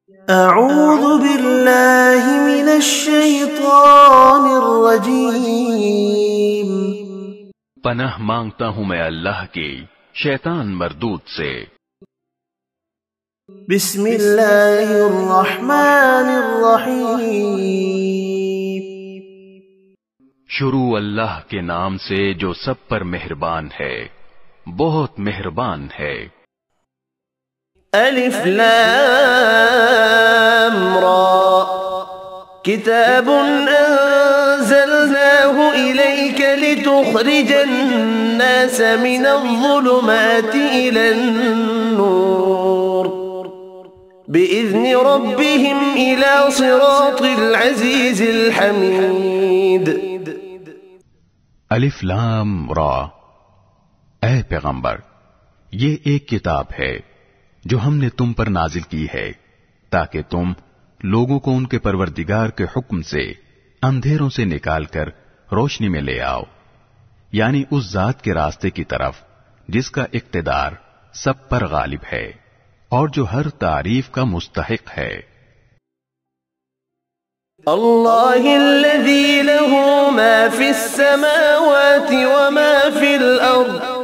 اعوذ باللہ من الشیطان الرجیم، پناہ مانگتا ہوں میں اللہ کی شیطان مردود سے۔ بسم اللہ الرحمن الرحیم، شروع اللہ کے نام سے جو سب پر مہربان ہے، بہت مہربان ہے۔ الف لام را، کتاب انزلناه الیک لتخرج الناس من الظلمات الى النور بإذن ربهم الى صراط العزیز الحمید۔ الف لام را، اے پیغمبر، یہ ایک کتاب ہے جو ہم نے تم پر نازل کی ہے تاکہ تم لوگوں کو ان کے پروردگار کے حکم سے اندھیروں سے نکال کر روشنی میں لے آؤ، یعنی اس ذات کے راستے کی طرف جس کا اقتدار سب پر غالب ہے اور جو ہر تعریف کا مستحق ہے۔ اللہ الذی له ما فی السماوات وما فی الارض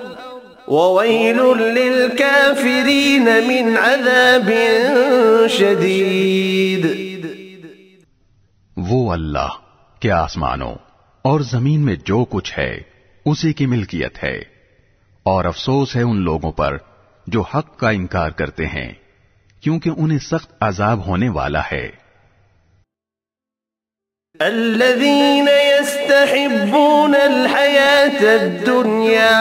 وویل للکافرین من عذاب شدید۔ وہ اللہ کہ آسمانوں اور زمین میں جو کچھ ہے اسی کی ملکیت ہے، اور افسوس ہے ان لوگوں پر جو حق کا انکار کرتے ہیں، کیونکہ انہیں سخت عذاب ہونے والا ہے۔ الذين يستحبون الحياة الدنيا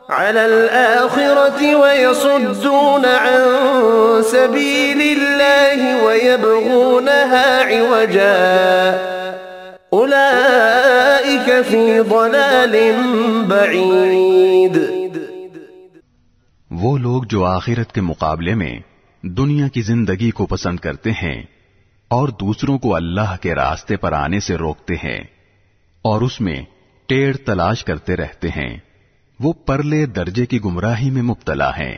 على الآخرة ويصدون عن سبيل الله ويبغونها عوجا أولئك في ضلال بعيد۔ وہ لوگ جو آخرت کے مقابلے میں دنیا کی زندگی کو پسند کرتے ہیں اور دوسروں کو اللہ کے راستے پر آنے سے روکتے ہیں اور اس میں ٹیڑھ تلاش کرتے رہتے ہیں، وہ پرلے درجے کی گمراہی میں مبتلا ہیں۔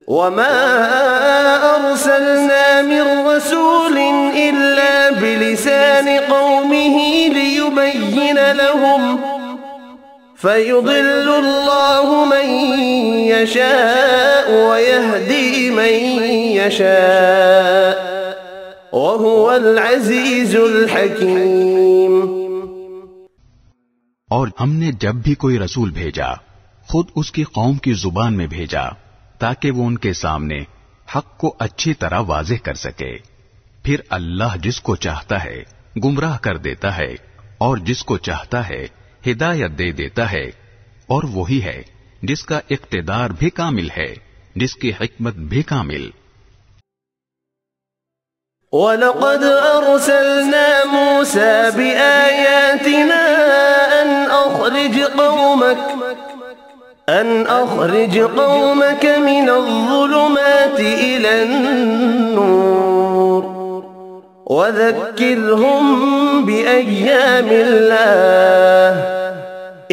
وما ارسلنا من رسول الا بلسان قومه ليبين لهم فيضل الله من يشاء ويهدي من يشاء وهو العزيز الحكيم۔ اور ہم نے جب بھی کوئی رسول بھیجا خود اس کی قوم کی زبان میں بھیجا تاکہ وہ ان کے سامنے حق کو اچھی طرح واضح کر سکے، پھر اللہ جس کو چاہتا ہے گمراہ کر دیتا ہے اور جس کو چاہتا ہے ہدایت دے دیتا ہے، اور وہی ہے جس کا اقتدار بھی کامل ہے، جس کی حکمت بھی کامل۔ وَلَقَدْ أَرْسَلْنَا مُوسَى بِآيَاتِنَا أَنْ أَخْرِجْ قَوْمَكَ مِنَ الظُّلُمَاتِ إِلَى النُّورِ وَذَكِّرْهُمْ بِأَيَّامِ اللَّهِ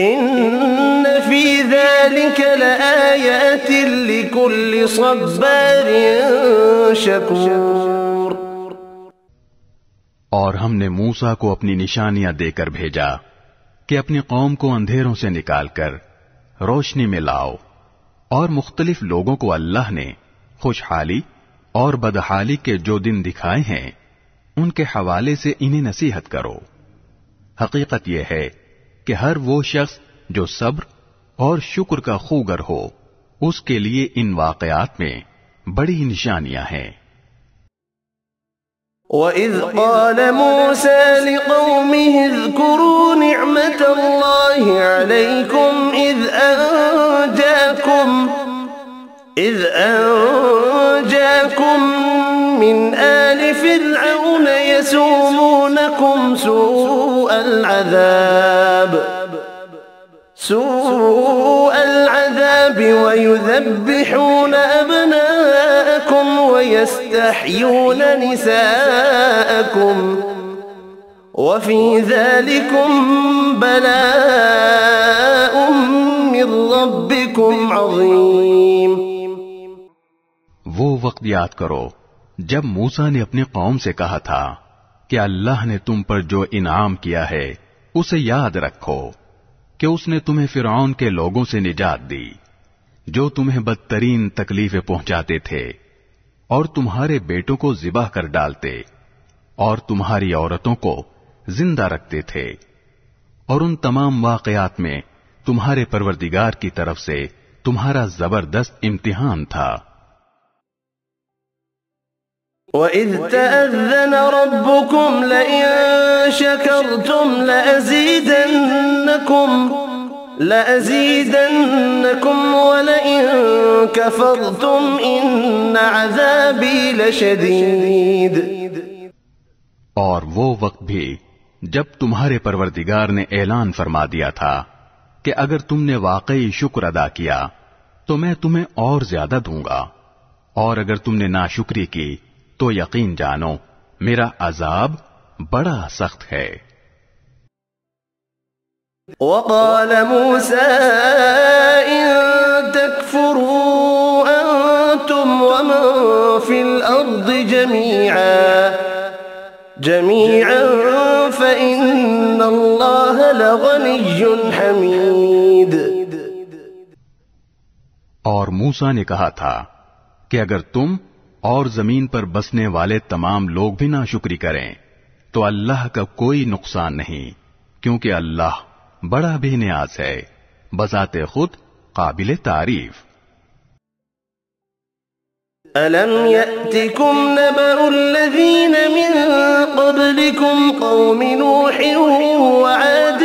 إِنَّ فِي ذَلِكَ لَآيَاتٍ لِكُلِّ صَبَّارٍ شَكُورٍ۔ اور ہم نے موسیٰ کو اپنی نشانیاں دے کر بھیجا کہ اپنی قوم کو اندھیروں سے نکال کر روشنی میں لاؤ، اور مختلف لوگوں کو اللہ نے خوشحالی اور بدحالی کے جو دن دکھائے ہیں ان کے حوالے سے انہیں نصیحت کرو۔ حقیقت یہ ہے کہ ہر وہ شخص جو صبر اور شکر کا خوگر ہو اس کے لیے ان واقعات میں بڑی نشانیاں ہیں۔ وَإِذْ قَالَ مُوسَى لِقَوْمِهِ اذْكُرُوا نِعْمَةَ اللَّهِ عَلَيْكُمْ إِذْ أَنْجَاكُمْ مِنْ آلِ فِرْعَوْنَ يَسُومُونَكُمْ سُوءَ الْعَذَابِ وَيُذَبِّحُونَ أَبْنَاءَكُمْ وَيَسْتَحْيُونَ نِسَاءَكُمْ وَفِي ذَلِكُمْ بَلَاءٌ مِّن رَّبِّكُمْ عَظِيمٌ۔ وقت یاد کرو جب موسیٰ نے اپنی قوم سے کہا تھا کہ اللہ نے تم پر جو انعام کیا ہے اسے یاد رکھو کہ اس نے تمہیں فرعون کے لوگوں سے نجات دی جو تمہیں بدترین تکلیفیں پہنچاتے تھے اور تمہارے بیٹوں کو ذبح کر ڈالتے اور تمہاری عورتوں کو زندہ رکھتے تھے، اور ان تمام واقعات میں تمہارے پروردگار کی طرف سے تمہارا زبردست امتحان تھا۔ وَإِذْ تَأَذَّنَ رَبُّكُمْ لَئِن شَكَرْتُمْ لَأَزِيدَنَّكُمْ وَلَئِن كَفَرْتُمْ إِنَّ عَذَابِي لَشَدِيدٌ۔ اور وہ وقت بھی جب تمہارے پروردگار نے اعلان فرما دیا تھا کہ اگر تم نے واقعی شکر ادا کیا تو میں تمہیں اور زیادہ دوں گا، اور اگر تم نے ناشکری کی تو یقین جانو میرا عذاب بڑا سخت ہے۔ وقال موسى إن تكفروا أنتم ومن في الأرض جميعا فإن الله لغني حميد۔ اور موسیٰ نے کہا تھا کہ اگر تم اور زمین پر بسنے والے تمام لوگ بھی ناشکری کریں تو اللہ کا کوئی نقصان نہیں، کیونکہ اللہ بڑا بے نیاز ہے، بذات خود قابل تعریف۔ أَلَمْ يَأْتِكُمْ نَبَأُ الَّذِينَ مِن قَبْلِكُمْ قَوْمِ نُوحٍ وَعَادٍ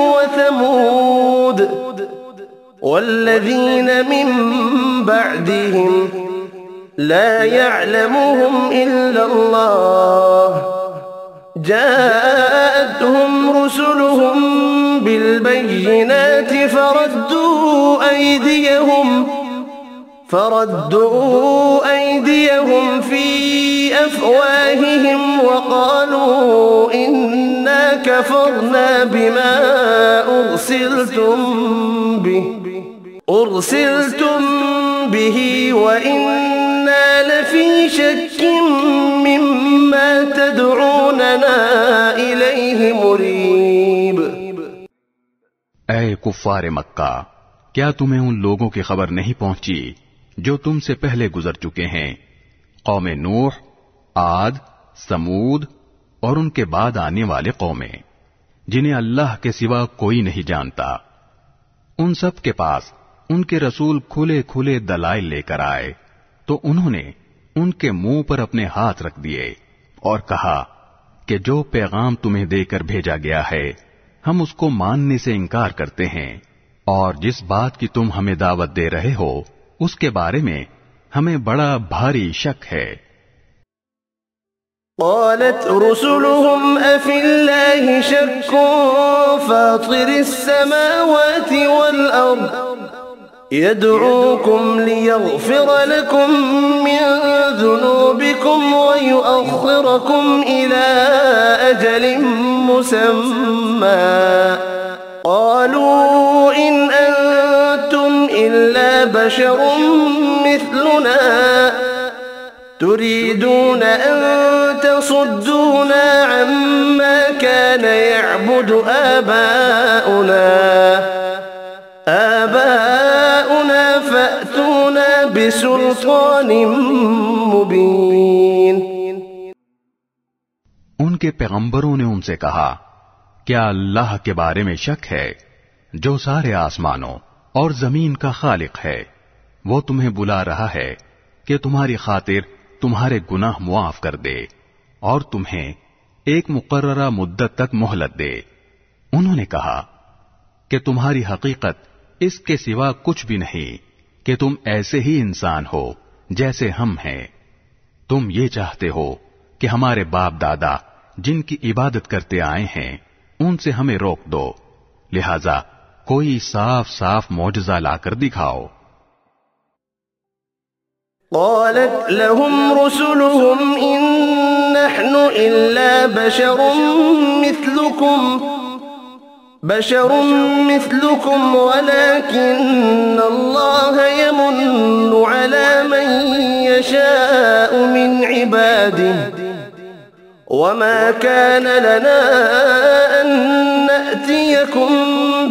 وَثَمُودَ وَالَّذِينَ مِن بَعْدِهِمْ لا يعلمهم إلا الله جاءتهم رسلهم بالبينات فردوا أيديهم في أفواههم وقالوا إنا كفرنا بما أرسلتم به وإنا لفي شك مما تدعوننا إليه مريب۔ اے کفار مکہ، کیا تمہیں ان لوگوں کی خبر نہیں پہنچی جو تم سے پہلے گزر چکے ہیں، قوم نوح، عاد، سمود اور ان کے بعد آنے والے قومیں، جنہیں اللہ کے سوا کوئی نہیں جانتا۔ ان سب کے پاس ان کے رسول کھلے کھلے دلائل لے کر آئے تو انہوں نے ان کے منہ پر اپنے ہاتھ رکھ دیے اور کہا کہ جو پیغام تمہیں دے کر بھیجا گیا ہے ہم اس کو ماننے سے انکار کرتے ہیں، اور جس بات کی تم ہمیں دعوت دے رہے ہو اس کے بارے میں ہمیں بڑا بھاری شک ہے۔ قالت رسلهم أفي الله شك فاطر السماوات والأرض يدعوكم ليغفر لكم من ذنوبكم ويؤخركم إلى أجل مسمى قالوا إن أنتم إلا بشر مثلنا تريدون أن تصدونا عما كان يعبد آباؤنا فأتونا بسلطان مبين۔ ان کے پیغمبروں نے ان سے کہا، کیا اللہ کے بارے میں شک ہے جو سارے آسمانوں اور زمین کا خالق ہے؟ وہ تمہیں بلا رہا ہے کہ تمہاری خاطر تمہارے گناہ معاف کر دے اور تمہیں ایک مقررہ مدت تک مہلت دے۔ انہوں نے کہا کہ تمہاری حقیقت اس کے سوا کچھ بھی نہیں کہ تم ایسے ہی انسان ہو جیسے ہم ہیں۔ تم یہ چاہتے ہو کہ ہمارے باپ دادا جن کی عبادت کرتے آئے ہیں ان سے ہمیں روک دو، لہذا کوئی صاف صاف معجزہ لا کر دکھاؤ۔ قالت لهم رسلهم إن نحن إلا بشر مثلكم بشر مثلكم ولكن الله يمن على من يشاء من عباده وما كان لنا أن نأتيكم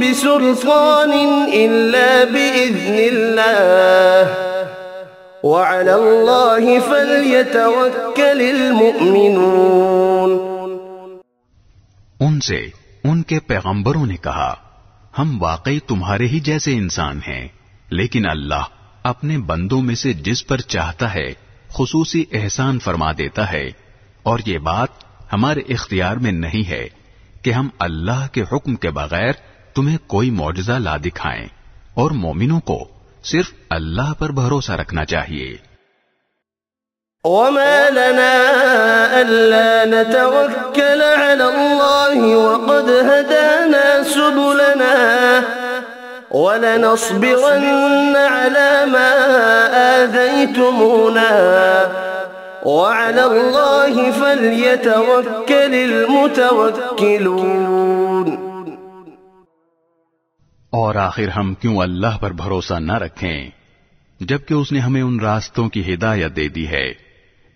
بسلطان إلا بإذن الله وعلى الله فليتوكل المؤمنون. ان سے ان کے پیغمبروں نے کہا ہم واقعی تمہارے ہی جیسے انسان ہیں، لیکن اللہ اپنے بندوں میں سے جس پر چاہتا ہے خصوصی احسان فرما دیتا ہے، اور یہ بات ہمارے اختیار میں نہیں ہے کہ ہم اللہ کے حکم کے بغیر تمہیں کوئی معجزہ لا دکھائیں، اور مومنوں کو صرف اللہ پر بھروسہ رکھنا چاہیے. وما لنا ألا نتوكل على الله وقد هدانا سبلنا ولنصبرن على ما آذيتمونا وعلى الله فليتوكل المتوكلون. اور آخر ہم کیوں اللہ پر بھروسہ نہ رکھیں جبکہ اس نے ہمیں ان راستوں کی ہدایت دے دی ہے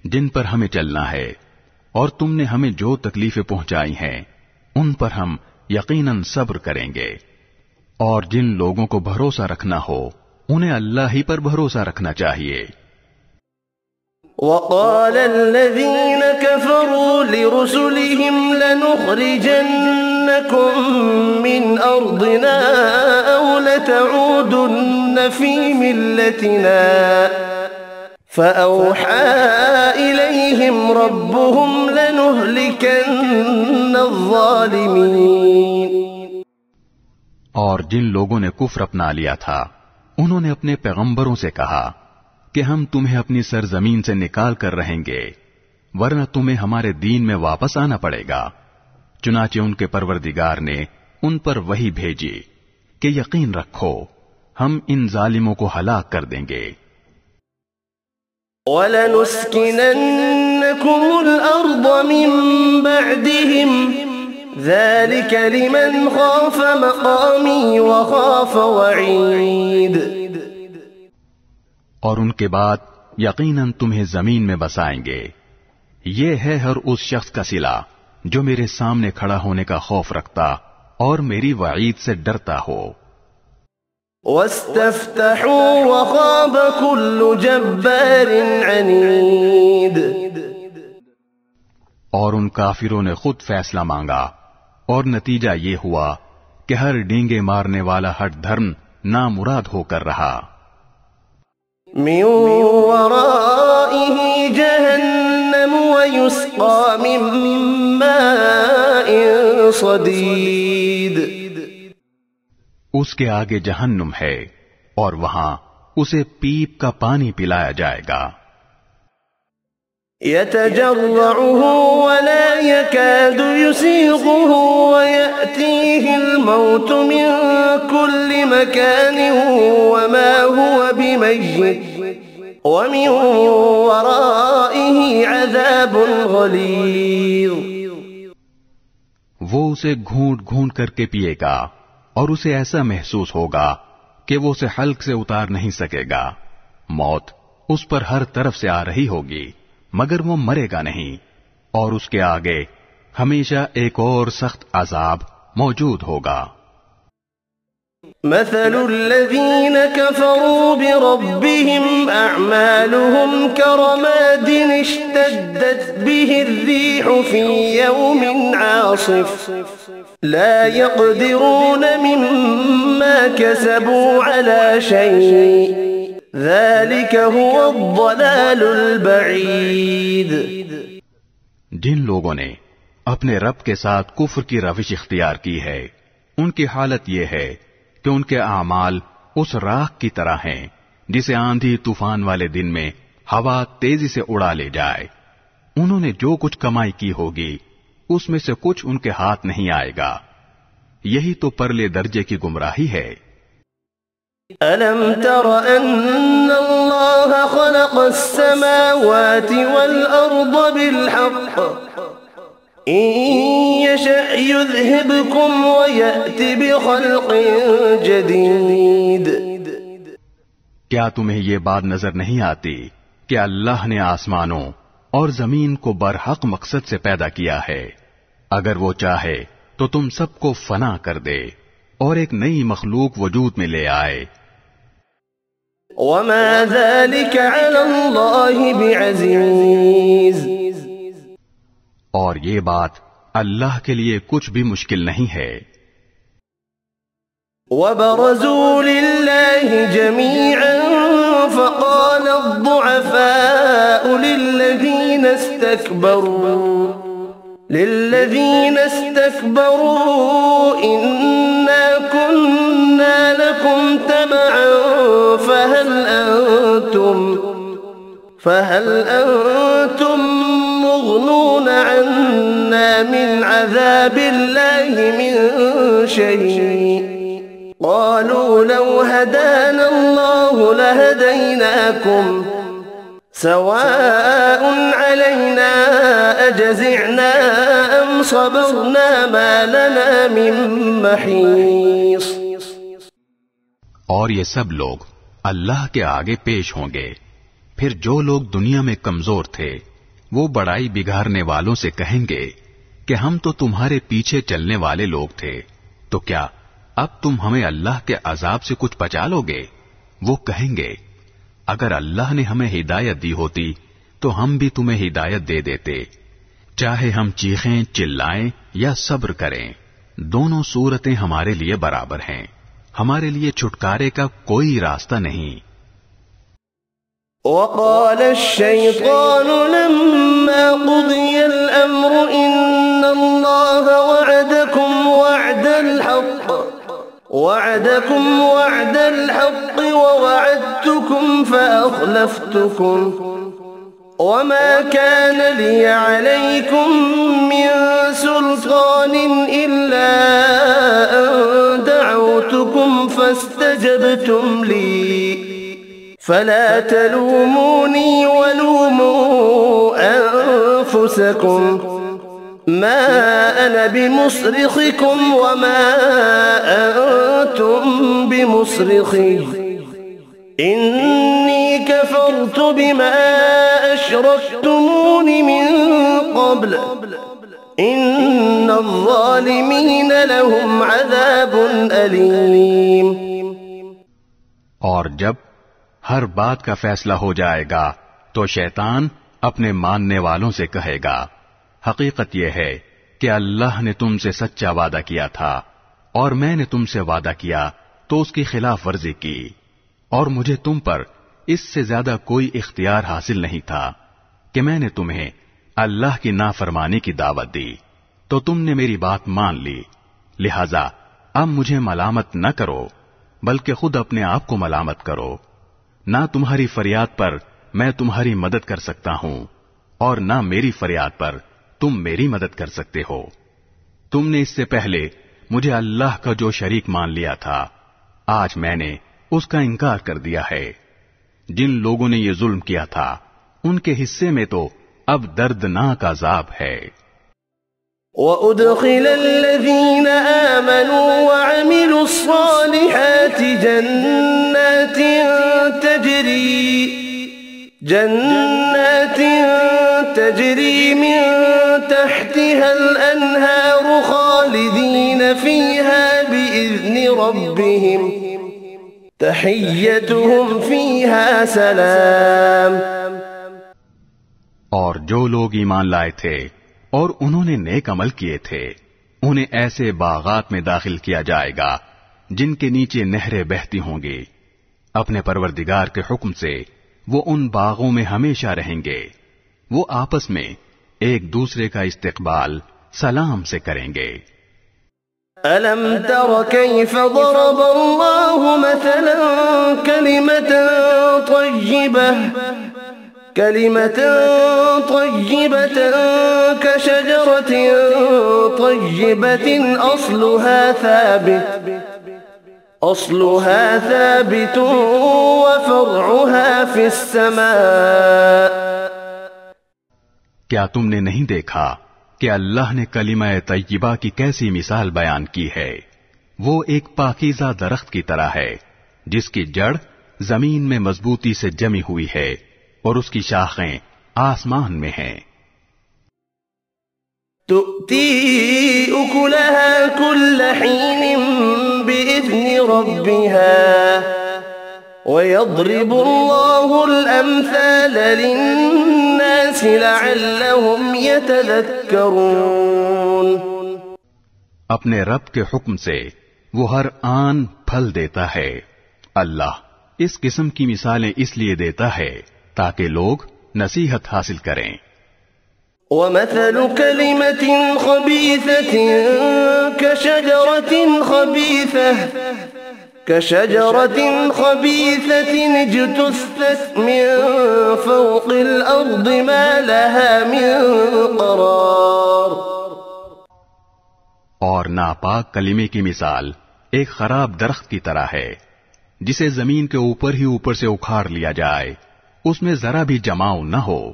جن پر ہمیں چلنا ہے، اور تم نے ہمیں جو تکلیفیں پہنچائی ہیں ان پر ہم یقیناً صبر کریں گے، اور جن لوگوں کو بھروسہ رکھنا ہو انہیں اللہ ہی پر بھروسہ رکھنا چاہیے. وقال الذين كفروا لرسلهم لنخرجنكم من أرضنا أو لتعودن في ملتنا فأوحى إليهم ربهم لنهلكن الظالمين. اور جن لوگوں نے کفر اپنا لیا تھا انہوں نے اپنے پیغمبروں سے کہا کہ ہم تمہیں اپنی سرزمین سے نکال کر رہیں گے، ورنہ تمہیں ہمارے دین میں واپس آنا پڑے گا. چنانچہ ان کے پروردگار نے ان پر وحی بھیجی کہ یقین رکھو ہم ان ظالموں کو ہلاک کر دیں گے. وَلَنُسْكِنَنَّكُمُ الْأَرْضَ مِن بَعْدِهِمْ ذَلِكَ لِمَنْ خَافَ مَقَامِي وَخَافَ وَعِيدِ. اور ان کے بعد یقیناً تمہیں زمین میں بسائیں گے، یہ ہے ہر اس شخص کا صلہ جو میرے سامنے کھڑا ہونے کا خوف رکھتا اور میری وعید سے ڈرتا ہو. وَاسْتَفْتَحُوا وَخَابَ كُلُّ جَبَّارٍ عَنِيدٍ. اور ان کافروں نے خود فیصلہ مانگا اور نتیجہ یہ ہوا کہ ہر ڈینگے مارنے والا ہٹ دھرم نامراد ہو کر رہا. من ورائه جهنم ويسقى من ماء صديد. اس کے آگے جہنم ہے اور وہاں اسے پیپ کا پانی پلایا جائے گا. يتجرعه ولا يكاد يسيغه ويأتيه الموت من كل مكان وما هو بميت ومن ورائه عذاب غليظ. وہ اسے گھونٹ گھونٹ کر کے پیے گا اور اسے ایسا محسوس ہوگا کہ وہ اسے حلق سے اتار نہیں سکے گا. موت اس پر ہر طرف سے آ رہی ہوگی مگر وہ مرے گا نہیں، اور اس کے آگے ہمیشہ ایک اور سخت عذاب موجود ہوگا. مثل الذين كفروا بربهم أعمالهم كرماد اشتدت به الريح في يوم عاصف لا يقدرون مما كسبوا على شيء ذلك هو الضلال البعید. جن لوگوں نے اپنے رب کے ساتھ کفر کی روش اختیار کی ہے ان کی حالت یہ ہے کہ ان کے اعمال اس راکھ کی طرح ہیں جسے آندھی طوفان والے دن میں ہوا تیزی سے اڑا لے جائے. انہوں نے جو کچھ کمائی کی ہوگی اس میں سے کچھ ان کے ہاتھ نہیں آئے گا. یہی تو پرلے درجے کی گمراہی ہے. أَلَمْ تَرَ أَنَّ اللَّهَ خَلَقَ السَّمَاوَاتِ وَالْأَرْضَ بِالْحَقِّ إن يشأ يذهبكم ويأت بخلق جديد. کیا تمہیں یہ بات نظر نہیں آتی کہ اللہ نے آسمانوں اور زمین کو برحق مقصد سے پیدا کیا ہے؟ اگر وہ چاہے تو تم سب کو فنا کر دے اور ایک نئی مخلوق وجود میں لے آئے. وما ذلك على الله بعزيز. اور یہ بات اللہ کے لیے کچھ بھی مشکل نہیں ہے. وبرزوا لله جميعا فقال الضعفاء للذين استكبروا إنا كنا لكم تبعا فهل أنتم مغنون عنا من عذاب الله من شيء قالوا لو هدانا الله لهديناكم سواء علينا أجزعنا أم صبرنا ما لنا من محيص. اور یہ سب لوگ اللہ کے آگے پیش ہوں گے. پھر جو لوگ دنیا میں کمزور تھے وہ بڑائی بگاڑنے والوں سے کہیں گے کہ ہم تو تمہارے پیچھے چلنے والے لوگ تھے، تو کیا اب تم ہمیں اللہ کے عذاب سے کچھ بچا لو گے؟ وہ کہیں گے اگر اللہ نے ہمیں ہدایت دی ہوتی تو ہم بھی تمہیں ہدایت دے دیتے. چاہے ہم چیخیں چلائیں یا صبر کریں، دونوں صورتیں ہمارے لیے برابر ہیں. ہمارے لیے چھٹکارے کا کوئی راستہ نہیں. وقال الشيطان لما قضي الأمر إن الله وعدكم وعد الحق ووعدتكم فأخلفتكم وما كان لي عليكم من سلطان إلا أن دعوتكم فاستجبتم لي فلا تلوموني ولوموا أنفسكم ما أنا بمصرخكم وما أنتم بمصرخي إني كفرت بما أشركتمون من قبل إن الظالمين لهم عذاب أليم. اور جب ہر بات کا فیصلہ ہو جائے گا تو شیطان اپنے ماننے والوں سے کہے گا حقیقت یہ ہے کہ اللہ نے تم سے سچا وعدہ کیا تھا اور میں نے تم سے وعدہ کیا تو اس کی خلاف ورزی کی اور مجھے تم پر اس سے زیادہ کوئی اختیار حاصل نہیں تھا کہ میں نے تمہیں اللہ کی نافرمانی کی دعوت دی تو تم نے میری بات مان لی. لہذا اب مجھے ملامت نہ کرو بلکہ خود اپنے آپ کو ملامت کرو. نہ تمہاری فریاد پر میں تمہاری مدد کر سکتا ہوں اور نہ میری فریاد پر تم میری مدد کر سکتے ہو. تم نے اس سے پہلے مجھے اللہ کا جو شریک مان لیا تھا آج میں نے اس کا انکار کر دیا ہے. جن لوگوں نے یہ ظلم کیا تھا ان کے حصے میں تو اب دردناک عذاب ہے. وَأُدْخِلَ الَّذِينَ آمَنُوا وَعَمِلُوا الصَّالِحَاتِ جنات تجري من تحتها الأنهار خالدين فيها بإذن ربهم تحيتهم فيها سلام. اور جو لوگ ایمان لائے تھے اور انہوں نے نیک عمل کیے تھے انہیں ایسے باغات میں داخل کیا جائے گا جن کے نیچے نہریں بہتی ہوں گی. اپنے پروردگار کے حکم سے وہ ان باغوں میں ہمیشہ رہیں گے. وہ آپس میں ایک دوسرے کا استقبال سلام سے کریں گے. أَلَمْ تَرَ كَيْفَ ضَرَبَ اللَّهُ مَثَلًا كَلِمَةً طَيِّبَةً كَشَجَرَةٍ طَيِّبَةٍ أصلها ثابت وفرعها في السماء. کیا تم نے نہیں دیکھا کہ اللہ نے کلمہ طیبہ کی کیسی مثال بیان کی ہے۔ وہ ایک پاکیزہ درخت کی طرح ہے جس کی جڑ زمین میں مضبوطی سے جمی ہوئی ہے اور اس کی شاخیں آسمان میں ہیں۔ تؤتی اکلها كل حين بإذن ربها ويضرب الله الأمثال للناس لعلهم يتذكرون۔ اپنے رب کے حکم سے وہ ہر آن پھل دیتا ہے۔ اللہ اس قسم کی مثالیں اس لیے دیتا ہے تاکہ لوگ نصیحت حاصل کریں۔ ومثل كلمة خبيثة كشجرة خبيثة اجتثت من فوق الأرض ما لها من قرار۔ اور ناپاک کلمے کی مثال ایک خراب درخت کی طرح ہے جسے زمین کے اوپر ہی اوپر سے اکھاڑ لیا جائے، اس میں ذرا بھی جماؤ نہ ہو۔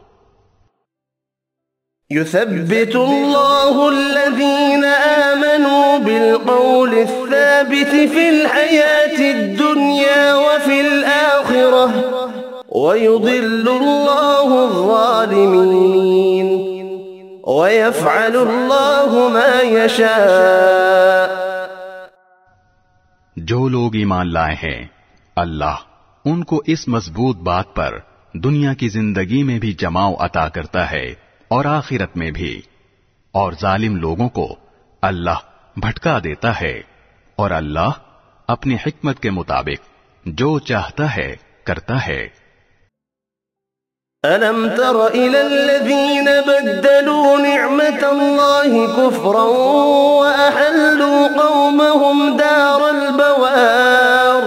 يثبت الله الذين آمنوا بالقول الثابت في الحياة الدنيا وفي الآخرة ويضل الله الظالمين ويفعل الله ما يشاء۔ جو لوگ ایمان لائے ہیں اللہ ان کو اس مضبوط بات پر دنیا کی زندگی میں بھی جماؤ عطا کرتا ہے اور آخرت میں بھی، اور ظالم لوگوں کو اللہ بھٹکا دیتا ہے، اور اللہ اپنی حکمت کے مطابق جو چاہتا ہے کرتا ہے۔ أَلَمْ تَرَ إِلَى الَّذِينَ بَدَّلُوا نِعْمَةَ اللَّهِ كُفْرًا وَأَحَلُّوا قَوْمَهُمْ دَارَ الْبَوَارِ۔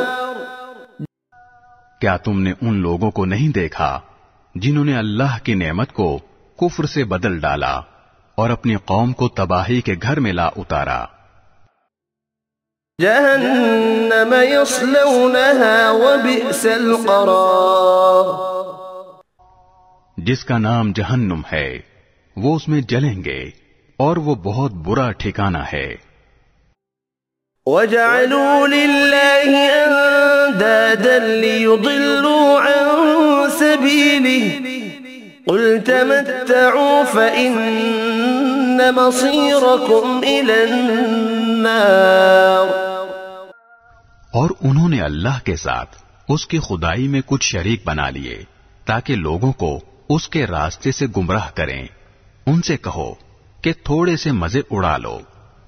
کیا تم نے ان لوگوں کو نہیں دیکھا جنہوں نے اللہ کی نعمت کو کفر سے بدل ڈالا اور اپنی قوم کو تباہی کے گھر میں لا اتارا؟ جہنم یصلونها وبئس القرار۔ جس کا نام جہنم ہے وہ اس میں جلیں گے اور وہ بہت برا ٹھکانہ ہے۔ وَجَعَلُوا لِلَّهِ أَندَادًا لِيُضِلُّوا عَن سَبِيلِهِ قُلْ تَمَتَّعُوا فَإِنَّ مَصِيرَكُمْ إِلَى النَّارِ۔ اور انہوں نے اللہ کے ساتھ اس کی خدائی میں کچھ شریک بنا لیے تاکہ لوگوں کو اس کے راستے سے گمراہ کریں۔ ان سے کہو کہ تھوڑے سے مزے اڑا لو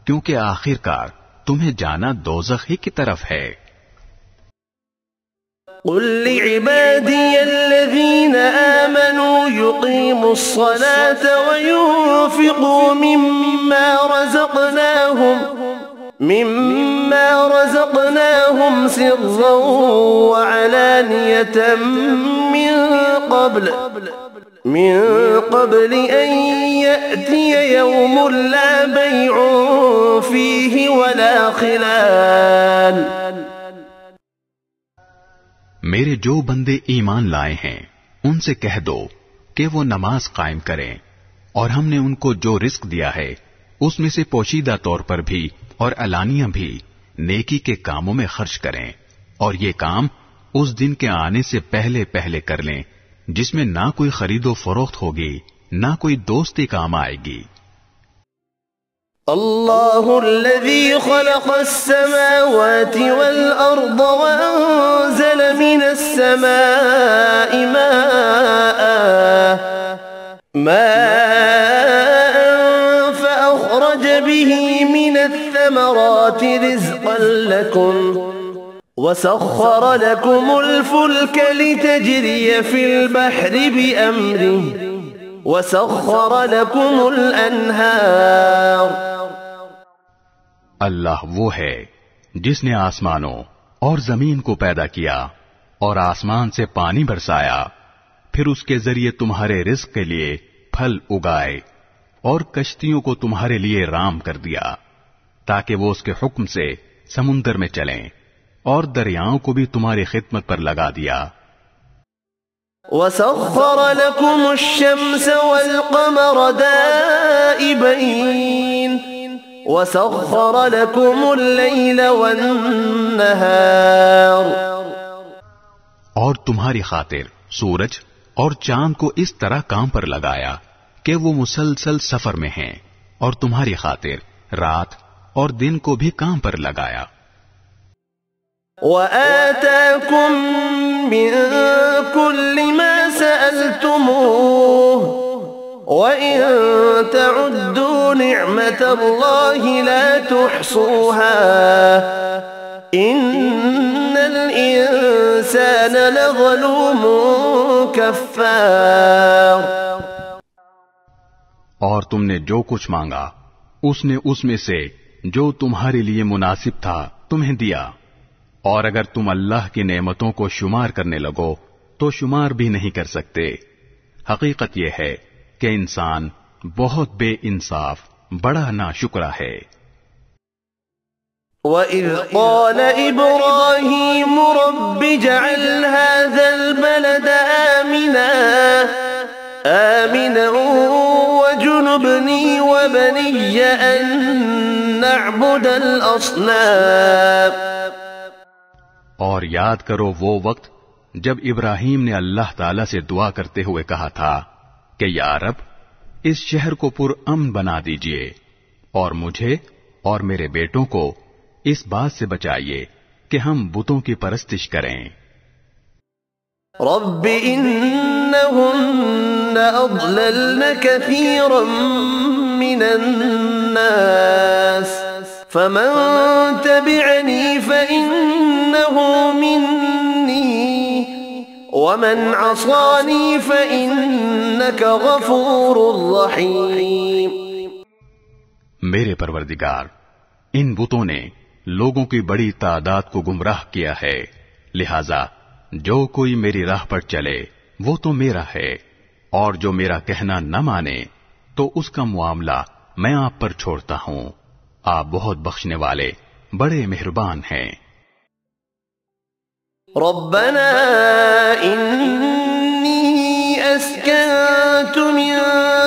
کیونکہ آخر کار تمہیں جانا دوزخ ہی کی طرف ہے۔ قل لعبادي الذين آمنوا يقيموا الصلاة وينفقوا مما رزقناهم سرا وعلانية من قبل أن يأتي يوم لا بيع فيه ولا خلال۔ میرے جو بندے ایمان لائے ہیں ان سے کہہ دو کہ وہ نماز قائم کریں، اور ہم نے ان کو جو رزق دیا ہے اس میں سے پوشیدہ طور پر بھی اور علانیہ بھی نیکی کے کاموں میں خرچ کریں، اور یہ کام اس دن کے آنے سے پہلے پہلے کر لیں جس میں نہ کوئی خرید و فروخت ہوگی نہ کوئی دوستی کام آئے گی۔ اللہ الذي خلق السماوات والأرض وأنزل من السماء ماء فأخرج به من الثمرات رزقا لكم وسخر لكم الفلك لتجري في البحر بأمره وسخر لكم الأنهار۔ اللہ وہ ہے جس نے آسمانوں اور زمین کو پیدا کیا اور آسمان سے پانی برسایا، پھر اس کے ذریعے تمہارے رزق کے لیے پھل اگائے، اور کشتیوں کو تمہارے لیے رام کر دیا تاکہ وہ اس کے حکم سے سمندر میں چلیں، اور دریاؤں کو بھی تمہاری خدمت پر لگا دیا۔ وسخر لكم الشمس والقمر دائبين وسخر لكم الليل والنهار. اور تمہاری خاطر سورج اور چاند کو اس طرح کام پر لگایا کہ وہ مسلسل سفر میں ہیں، اور تمہاری خاطر رات اور دن کو بھی کام پر لگایا. وآتاكم من كل ما سألتموه وإن تعدوا نعمة الله لا تحصوها إن الإنسان لظلوم كفار. اور تم نے جو کچھ مانگا اس نے اس میں سے جو تمہارے لیے مناسب تھا تمہیں دیا، اور اگر تم اللہ کی نعمتوں کو شمار کرنے لگو تو شمار بھی نہیں کر سکتے. حقیقت یہ ہے کہ انسان بہت بے انصاف بڑا ناشکرا ہے. وَإِذْ قَالَ إِبْرَاهِيمُ رَبِّ اجْعَلْ هَذَا الْبَلَدَ آمِنًا وَاجْنُبْنِي وَبَنِيَّ أَن نَّعْبُدَ الْأَصْنَامَ. اور یاد کرو وہ وقت جب ابراہیم نے اللہ تعالی سے دعا کرتے ہوئے کہا تھا کہ یا رب اس شہر کو پرامن بنا دیجئے، اور مجھے اور میرے بیٹوں کو اس بات سے بچائیے کہ ہم بتوں کی پرستش کریں. رب انہن اضللن كثيرا من الناس فمن تبعني فإنه مني ومن عصاني فإنك غفور رحيم. میرے پروردگار، ان بتوں نے لوگوں کی بڑی تعداد کو گمراہ کیا ہے، لہذا جو کوئی میری راہ پر چلے وہ تو میرا ہے، اور جو میرا کہنا نہ مانے تو اس کا معاملہ میں آپ پر چھوڑتا ہوں. آپ بہت بخشنے والے بڑے مہربان ہیں. ربنا انی اسکنت من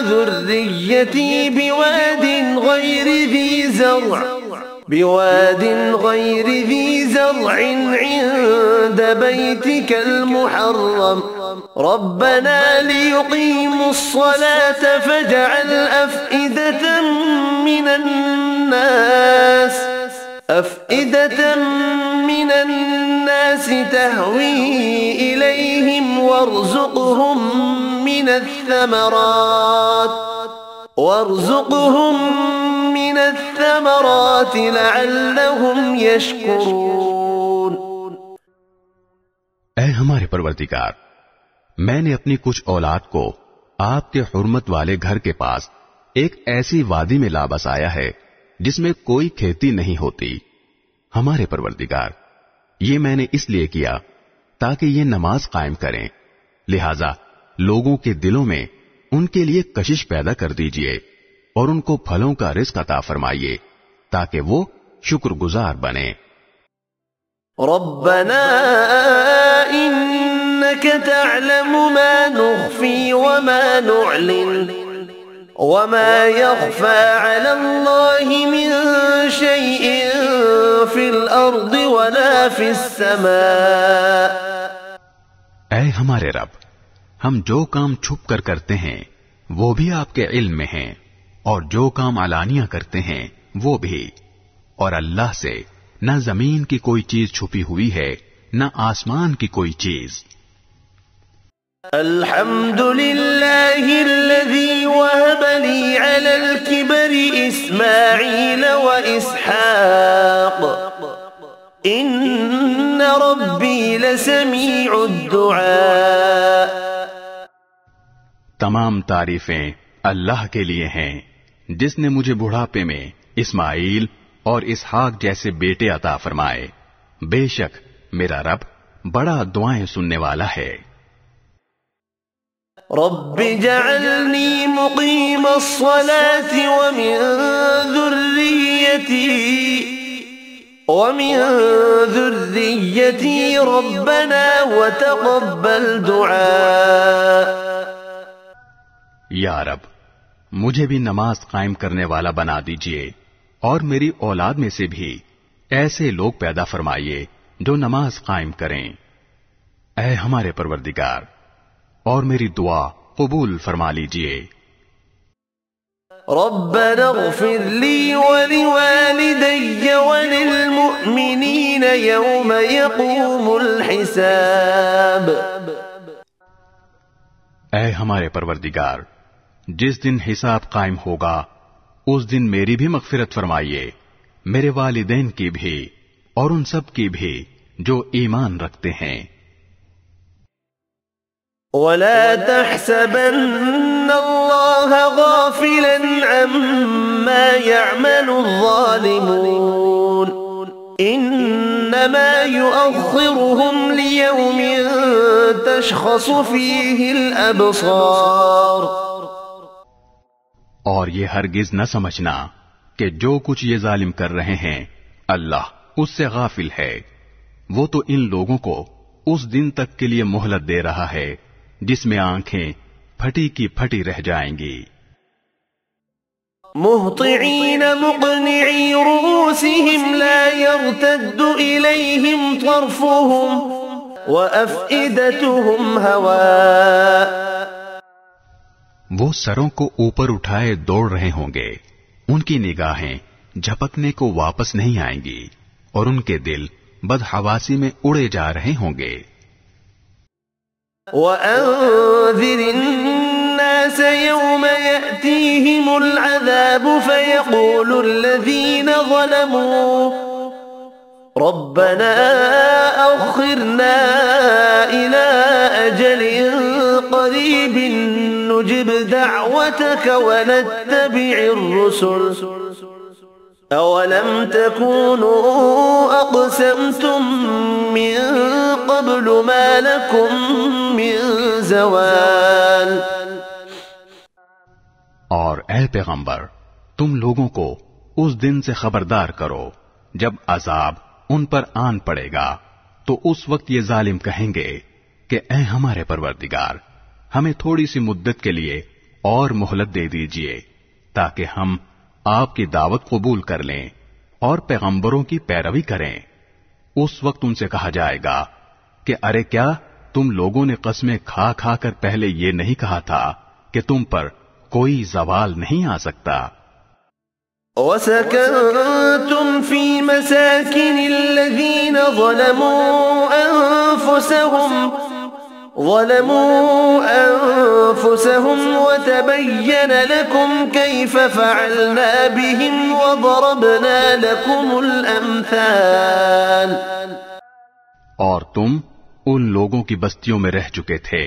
ذریتی بواد غیر ذی زرع عند بيتك المحرم ربنا ليقيموا الصلاة فاجعل أفئدة من الناس تهوي إليهم وارزقهم من الثمرات لعلهم يشكرون. اے ہمارے پروردگار، میں نے اپنی کچھ اولاد کو آپ کے حرمت والے گھر کے پاس ایک ایسی وادی میں لا بسایا ہے جس میں کوئی کھیتی نہیں ہوتی. ہمارے پروردگار، یہ میں نے اس لیے کیا تاکہ یہ نماز قائم کریں، لہذا لوگوں کے دلوں میں ان کے لیے کشش پیدا کر دیجئے اور ان کو پھلوں کا رزق عطا فرمائیے تاکہ وہ شکر گزار بنے. ربنا انك تعلم ما نخفي وما نعلن وما يخفى على الله من شيء في الارض ولا في السماء. اے ہمارے رب، ہم جو کام چھپ کر کرتے ہیں وہ بھی آپ کے علم میں ہیں، اور جو کام علانیہ کرتے ہیں وہ بھی، اور اللہ سے نہ زمین کی کوئی چیز چھپی ہوئی ہے نہ آسمان کی کوئی چیز. الحمد لله الذي وهب لي على الكبر إسماعيل وإسحاق إن ربي لسميع الدعاء. تمام تعریفیں اللہ کے لیے ہیں جس نے مجھے بڑھاپے میں اسماعیل اور اسحاق جیسے بیٹے عطا فرمائے. بے شک میرا رب بڑا دعائیں سننے والا ہے. رب جعلنی مقیم الصلاة ومن ذریتی ومن ذريتي ربنا وتقبل دعاء. یا رب مجھے بھی نماز قائم کرنے والا بنا دیجئے اور میری اولاد میں سے بھی ایسے لوگ پیدا فرمائیے جو نماز قائم کریں. اے ہمارے پروردگار اور میری دعا قبول فرما لیجئے. ربنا اغفر لي ولوالدي وللمؤمنين يوم يقوم الحساب. اے ہمارے پروردگار جس دن حساب قائم ہوگا اس دن میری بھی مغفرت فرمائیے، میرے والدین کی بھی اور ان سب کی بھی جو ایمان رکھتے ہیں. ولا تحسبن الله غافلا عما يعمل الظالمون انما يؤخرهم ليوم تشخص فيه الابصار. اور یہ ہرگز نہ سمجھنا کہ جو کچھ یہ ظالم کر رہے ہیں اللہ اس سے غافل ہے. وہ تو ان لوگوں کو اس دن تک کے لیے مہلت دے رہا ہے جس میں آنکھیں پھٹی کی پھٹی رہ جائیں گی. مہطعین مقنعی رؤوسهم لا يرتد الیہم طرفهم وافئدتهم هواء. وہ سروں کو اوپر اٹھائے دوڑ رہے ہوں گے، ان کی نگاہیں جھپکنے کو واپس نہیں آئیں گی اور ان کے دل بدحواسی میں اڑے جا رہے ہوں گے. وَأَنذِرِ النَّاسَ يَوْمَ يَأْتِيهِمُ الْعَذَابُ فَيَقُولُ الَّذِينَ ظَلَمُوا رَبَّنَا أَخِّرْنَا إِلَىٰ أَجَلٍ قَرِيبٍ نُجِبْ دَعْوَتَكَ وَنَتَّبِعِ الرُّسُلَ أَوَلَمْ تَكُونُوا أَقْسَمْتُمْ مِنْ قَبْلُ مَا لَكُمْ مِنْ زَوَالٍ. اور اے پیغمبر تم لوگوں کو اس دن سے خبردار کرو جب عذاب ان پر آن پڑے گا تو اس وقت یہ ظالم کہیں گے کہ اے ہمارے پروردگار ہمیں تھوڑی سی مدت کے لیے اور مہلت دے دیجئے تاکہ ہم آپ کی دعوت قبول کر لیں اور پیغمبروں کی پیروی کریں. اس وقت ان سے کہا جائے گا کہ ارے کیا تم لوگوں نے قسمیں کھا کھا کر پہلے یہ نہیں کہا تھا کہ تم پر کوئی زوال نہیں آ سکتا. وَسَكَنْتُمْ فِي مَسَاكِنِ الَّذِينَ ظَلَمُوا أَنفُسَهُمْ وَتَبَيَّنَ لَكُمْ كَيْفَ فَعَلْنَا بِهِمْ وَضَرَبْنَا لَكُمُ الْأَمْثَالَ. اور تم ان لوگوں کی بستیوں میں رہ چکے تھے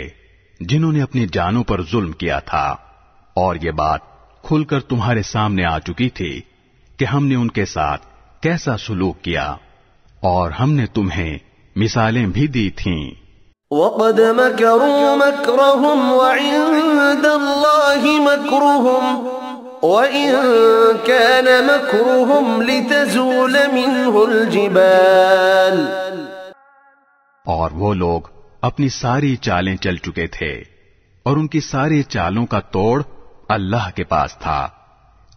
جنہوں نے اپنی جانوں پر ظلم کیا تھا، اور یہ بات کھل کر تمہارے سامنے آ چکی تھی کہ ہم نے ان کے ساتھ کیسا سلوک کیا، اور ہم نے تمہیں مثالیں بھی دی تھیں. وَقَدْ مَكَرُوا مَكْرَهُمْ وَعِندَ اللَّهِ مَكْرُهُمْ وَإِن كَانَ مَكْرُهُمْ لِتَزُولَ مِنْهُ الْجِبَالُ. اور وہ لوگ اپنی ساری چالیں چل چکے تھے اور ان کی ساری چالوں کا توڑ اللہ کے پاس تھا،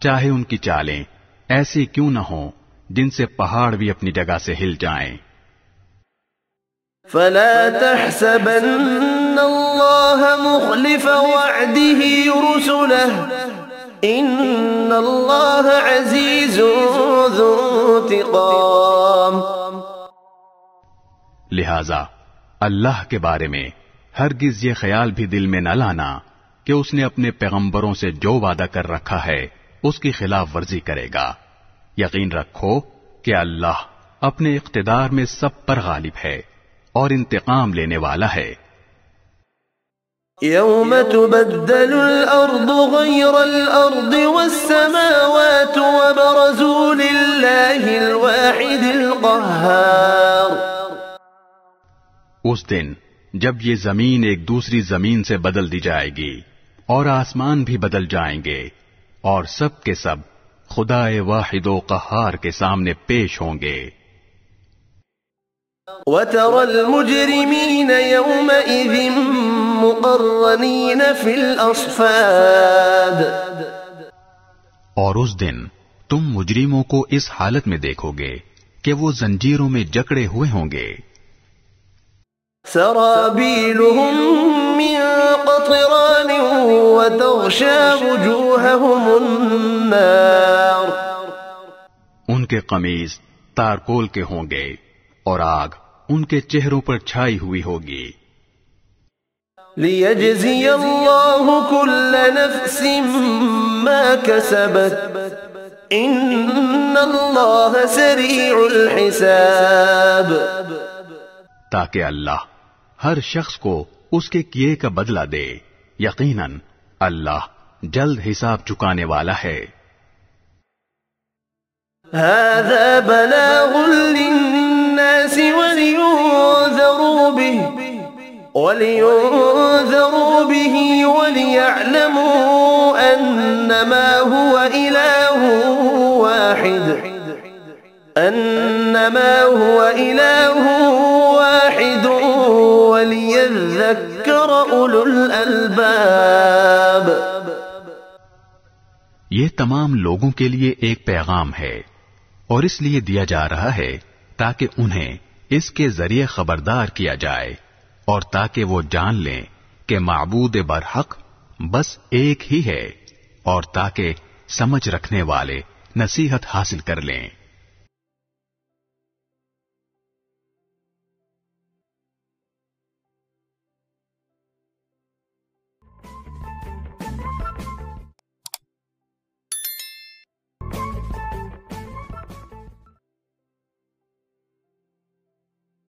چاہے ان کی چالیں ایسی کیوں نہ ہوں جن سے پہاڑ بھی اپنی جگہ سے ہل جائیں. فلا تحسبن الله مخلف وعده رسله ان الله عزيز ذو انتقام. لہذا اللہ کے بارے میں ہرگز یہ خیال بھی دل میں نہ لانا کہ اس نے اپنے پیغمبروں سے جو وعدہ کر رکھا ہے اس کی خلاف ورزی کرے گا. یقین رکھو کہ اللہ اپنے اقتدار میں سب پر غالب ہے اور انتقام لینے والا ہے. يوم تبدل الأرض غير الأرض والسماوات وبرزوا لله الواحد القهار. اس دن جب یہ زمین ایک دوسری زمین سے بدل دی جائے گی اور آسمان بھی بدل جائیں گے اور سب کے سب خدائے واحد و قہار کے سامنے پیش ہوں گے. وترى المجرمين يومئذ مقرنين في الأصفاد اور اس دن تم مجرموں کو اس حالت میں دیکھو گے کہ وہ زنجیروں میں جکڑے ہوئے ہوں گے. سرابيلهم من قطران وتغشى وجوههم النار ان کے قمیض تارکول کے ہوں گے اور آگ ان کے چہروں پر چھائی ہوئی ہوگی. ليجزي الله كل نفس ما كسبت إن الله سريع الحساب تاکہ اللہ ہر شخص کو اس کے کیے کا بدلہ دے. یقیناً اللہ جلد حساب چکانے والا ہے. هذا بلاغ للناس ولينذروا به وليعلموا أنما هو إله واحد وليذكر أولو الألباب. یہ تمام لوگوں کے لیے ایک پیغام ہے اور اس لیے دیا جا رہا ہے تاکہ انہیں اس کے ذریعے خبردار کیا جائے اور تاکہ وہ جان لیں کہ معبود برحق بس ایک ہی ہے اور تاکہ سمجھ رکھنے والے نصیحت حاصل کر لیں.